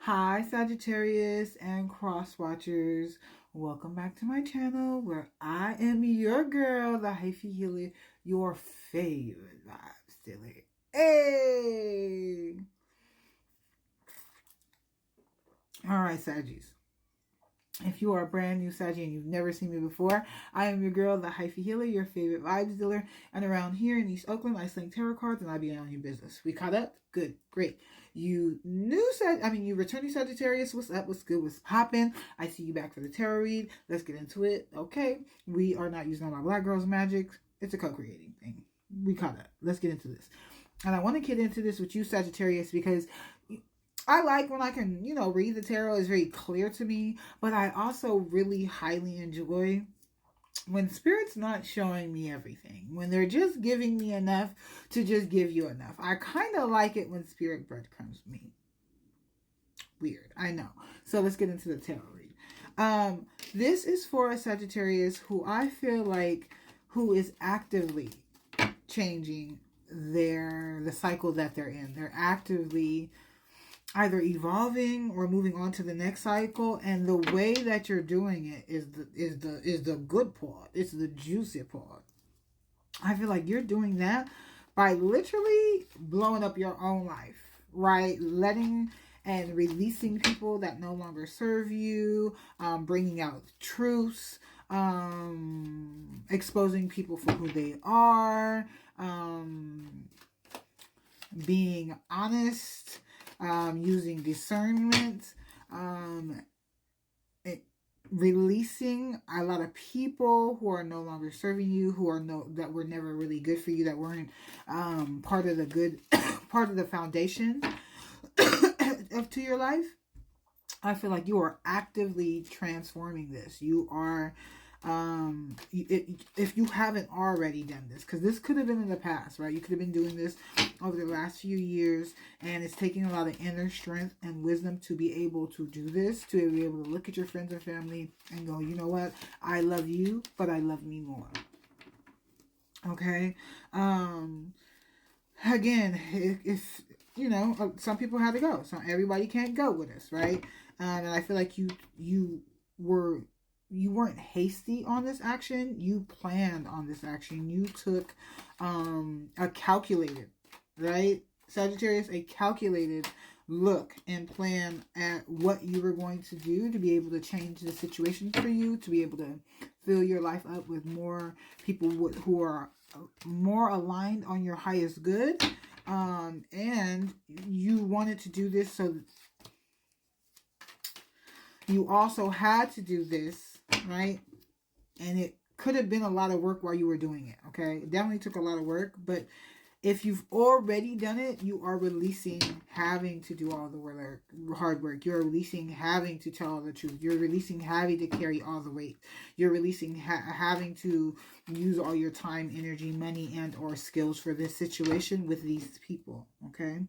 Hi, Sagittarius and cross watchers. Welcome back to my channel where I am your girl, the Hyphy healer, your favorite vibe stealer. Hey! Alright, Saggies. If you are a brand new Saggy and you've never seen me before, I am your girl, the Hyphy healer, your favorite vibes dealer. And around here in East Oakland, I sling tarot cards and I be on your business. We caught up? Good, great. You you returning Sagittarius. What's up? What's good? What's popping? I see you back for the tarot read. Let's get into it. Okay, we are not using all my black girls' magic. It's a co-creating thing. We caught up. Let's get into this. And I want to get into this with you, Sagittarius, because I like when I can, read the tarot. It's very clear to me. But I also really highly enjoy when Spirit's not showing me everything. When they're just giving me enough to just give you enough. I kind of like it when Spirit breadcrumbs me. Weird, I know. So let's get into the tarot read. This is for a Sagittarius who I feel like who is actively changing the cycle that they're in. They're actively either evolving or moving on to the next cycle, and the way that you're doing it is the good part. It's the juicy part. I feel like you're doing that by literally blowing up your own life, right? Letting and releasing people that no longer serve you, bringing out truths, exposing people for who they are, being honest, using discernment, releasing a lot of people who are no longer serving you, that were never really good for you, that weren't part of the good part of the foundation to your life. I feel like you are actively transforming this. You are if you haven't already done this, because this could have been in the past, right? You could have been doing this over the last few years, and it's taking a lot of inner strength and wisdom to be able to do this, to be able to look at your friends and family and go, you know what? I love you, but I love me more. Okay? Again, if some people had to go. So everybody can't go with us, right? And I feel like you weren't hasty on this action. You planned on this action. You took a calculated, right? Sagittarius, a calculated look and plan at what you were going to do to be able to change the situation for you, to be able to fill your life up with more people who are more aligned on your highest good. And you wanted to do this, so you also had to do this, right? And it could have been a lot of work while you were doing it, okay? It definitely took a lot of work, but if you've already done it, you are releasing having to do all the hard work. You're releasing having to tell all the truth. You're releasing having to carry all the weight. You're releasing having to use all your time, energy, money, and or skills for this situation with these people, okay?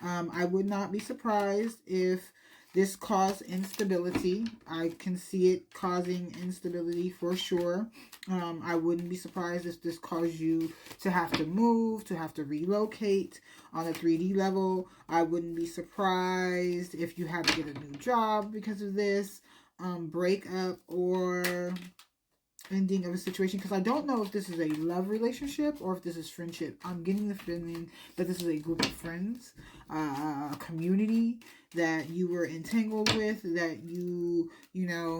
I would not be surprised if this caused instability. I can see it causing instability for sure. I wouldn't be surprised if this caused you to have to move, to have to relocate on a 3D level. I wouldn't be surprised if you had to get a new job because of this, breakup or ending of a situation, because I don't know if this is a love relationship or if this is friendship. I'm getting the feeling that this is a group of friends, a community that you were entangled with, that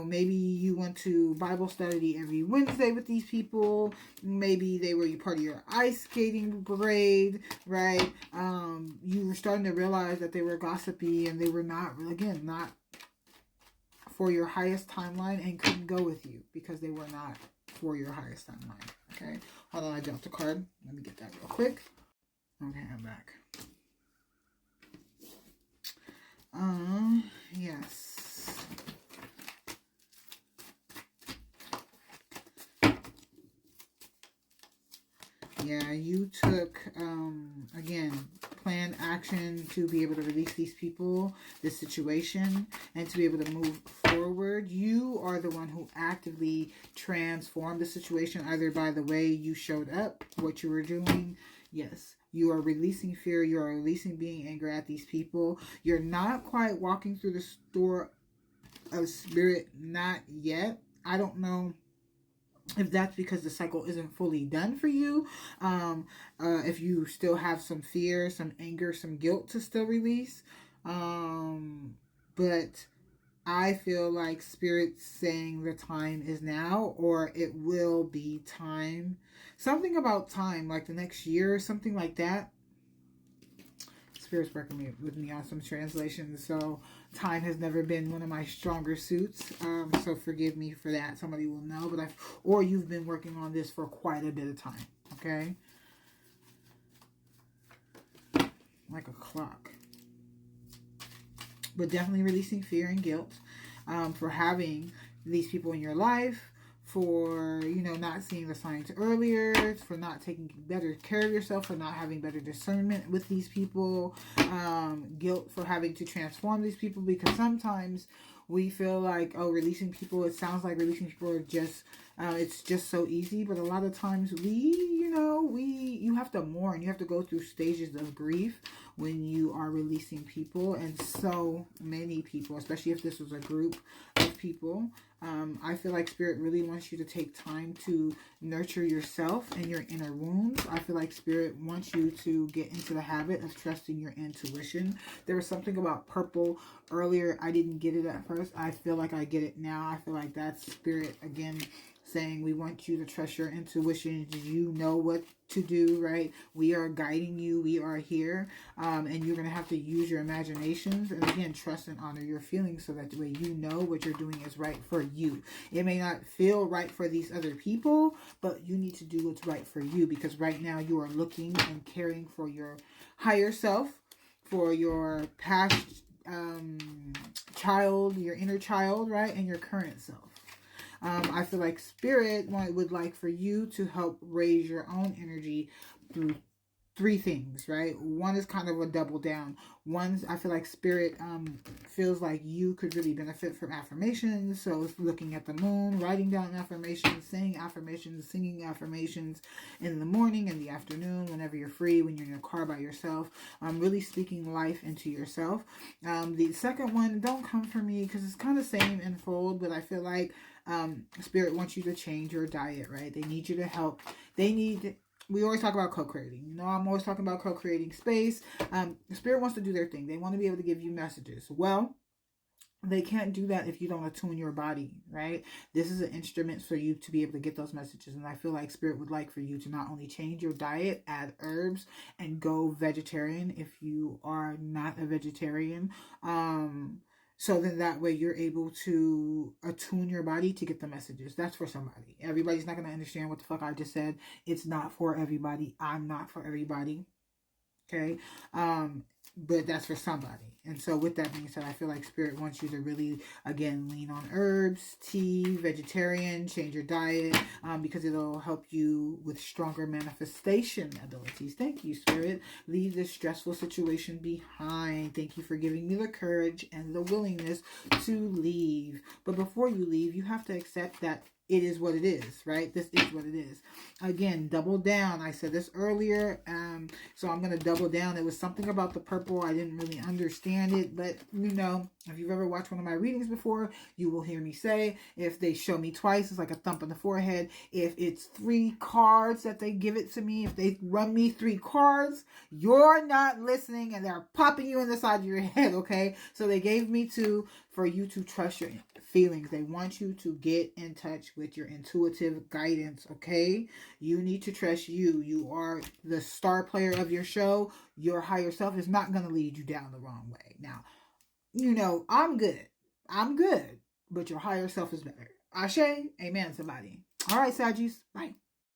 maybe you went to Bible study every Wednesday with these people. Maybe they were part of your ice skating parade, right? You were starting to realize that they were gossipy and they were not for your highest timeline and couldn't go with you because they were not for your highest timeline. Okay, hold on, I jumped a card. Let me get that real quick. Okay, I'm back. Yes. Yeah, you took, again, planned action to be able to release these people, this situation, and to be able to move forward. You are the one who actively transformed the situation, either by the way you showed up, what you were doing, yes, You are releasing fear. You are releasing being angry at these people. You're not quite walking through the store of spirit, not yet. I don't know if that's because the cycle isn't fully done for you. If you still have some fear, some anger, some guilt to still release. But I feel like spirit's saying the time is now, or it will be time. Something about time, like the next year or something like that. Spirit's working with me on some translations, so time has never been one of my stronger suits. So forgive me for that. Somebody will know, but or you've been working on this for quite a bit of time. Okay, like a clock. But definitely releasing fear and guilt for having these people in your life, for, you know, not seeing the signs earlier, for not taking better care of yourself, for not having better discernment with these people, guilt for having to transform these people, because sometimes we feel like, oh, releasing people, it sounds like releasing people are just, it's just so easy, but a lot of times you have to mourn, you have to go through stages of grief when you are releasing people, and so many people, especially if this was a group of people. I feel like Spirit really wants you to take time to nurture yourself and your inner wounds. I feel like Spirit wants you to get into the habit of trusting your intuition. There was something about purple earlier. I didn't get it at first. I feel like I get it now. I feel like that's Spirit again saying we want you to trust your intuition. You know what to do, right? We are guiding you. We are here. And you're going to have to use your imaginations and again, trust and honor your feelings so that the way you know what you're doing is right for you. It may not feel right for these other people, but you need to do what's right for you, because right now you are looking and caring for your higher self, for your past child, your inner child, right? And your current self. I feel like Spirit would like for you to help raise your own energy through three things, right? One is kind of a double down. One's, I feel like Spirit feels like you could really benefit from affirmations. So it's looking at the moon, writing down affirmations, saying affirmations, singing affirmations in the morning and the afternoon, whenever you're free, when you're in your car by yourself. Really speaking life into yourself. The second one, don't come for me, because it's kind of same in fold, but I feel like Spirit wants you to change your diet, right? They need you to help. We always talk about co-creating. You know, I'm always talking about co-creating space. Spirit wants to do their thing. They want to be able to give you messages. Well, they can't do that if you don't attune your body, right? This is an instrument for you to be able to get those messages. And I feel like Spirit would like for you to not only change your diet, add herbs, and go vegetarian if you are not a vegetarian. So then that way you're able to attune your body to get the messages. That's for somebody. Everybody's not going to understand what the fuck I just said. It's not for everybody. I'm not for everybody. Okay? But that's for somebody. And so with that being said, I feel like Spirit wants you to really, again, lean on herbs, tea, vegetarian, change your diet, because it'll help you with stronger manifestation abilities. Thank you, Spirit. Leave this stressful situation behind. Thank you for giving me the courage and the willingness to leave. But before you leave, you have to accept that it is what it is, right? This is what it is. Again, double down. I said this earlier, so I'm going to double down. It was something about the purple. I didn't really understand it, but you know, if you've ever watched one of my readings before, you will hear me say, if they show me twice, it's like a thump in the forehead. If it's 3 cards that they give it to me, if they run me 3 cards, you're not listening and they're popping you in the side of your head, okay? So they gave me 2 for you to trust your feelings. They want you to get in touch with your intuitive guidance, okay? You need to trust you. You are the star player of your show. Your higher self is not going to lead you down the wrong way. Now, you know, I'm good, but your higher self is better. Ashe, amen, somebody. All right, Saggies, bye.